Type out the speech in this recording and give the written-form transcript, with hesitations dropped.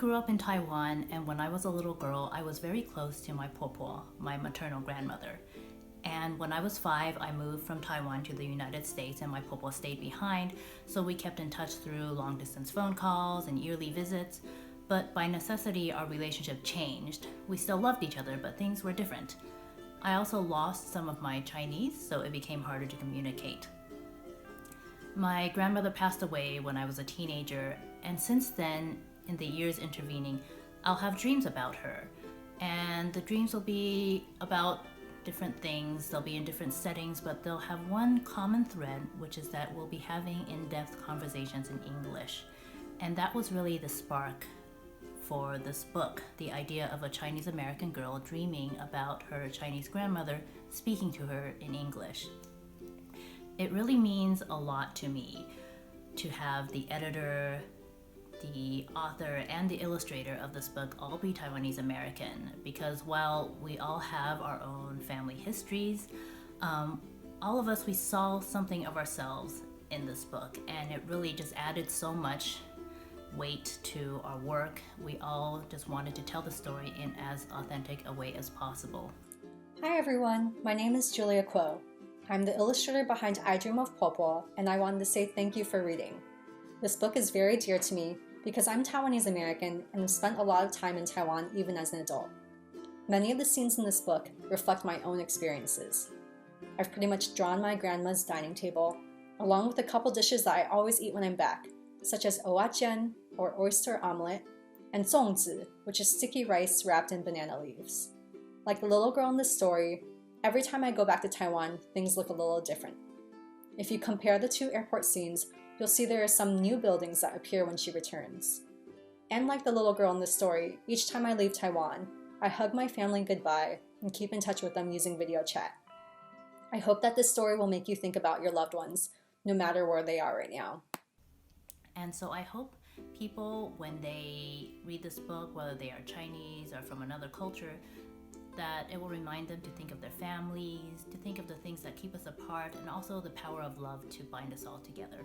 grew up in Taiwan, and when I was a little girl, I was very close to my Popo, my maternal grandmother. And when I was 5, I moved from Taiwan to the United States, and my Popo stayed behind, so we kept in touch through long distance phone calls and yearly visits. But by necessity, our relationship changed. We still loved each other, but things were different. I also lost some of my Chinese, so it became harder to communicate. My grandmother passed away when I was a teenager, and since then, in the years intervening, I'll have dreams about her. And the dreams will be about different things, they'll be in different settings, but they'll have one common thread, which is that we'll be having in-depth conversations in English. And that was really the spark for this book, the idea of a Chinese American girl dreaming about her Chinese grandmother speaking to her in English. It really means a lot to me to have the editor, the author, and the illustrator of this book all be Taiwanese American, because while we all have our own family histories, all of us, we saw something of ourselves in this book, and it really just added so much weight to our work. We all just wanted to tell the story in as authentic a way as possible. Hi everyone, my name is Julia Kuo. I'm the illustrator behind I Dream of Popo, and I wanted to say thank you for reading. This book is very dear to me because I'm Taiwanese American and have spent a lot of time in Taiwan even as an adult. Many of the scenes in this book reflect my own experiences. I've pretty much drawn my grandma's dining table, along with a couple dishes that I always eat when I'm back, such as owajian, or oyster omelet, and zongzi, which is sticky rice wrapped in banana leaves. Like the little girl in this story, every time I go back to Taiwan, things look a little different. If you compare the two airport scenes, you'll see there are some new buildings that appear when she returns. And like the little girl in this story, each time I leave Taiwan, I hug my family goodbye and keep in touch with them using video chat. I hope that this story will make you think about your loved ones, no matter where they are right now. And so I hope people, when they read this book, whether they are Chinese or from another culture, that it will remind them to think of their families, to think of the things that keep us apart, and also the power of love to bind us all together.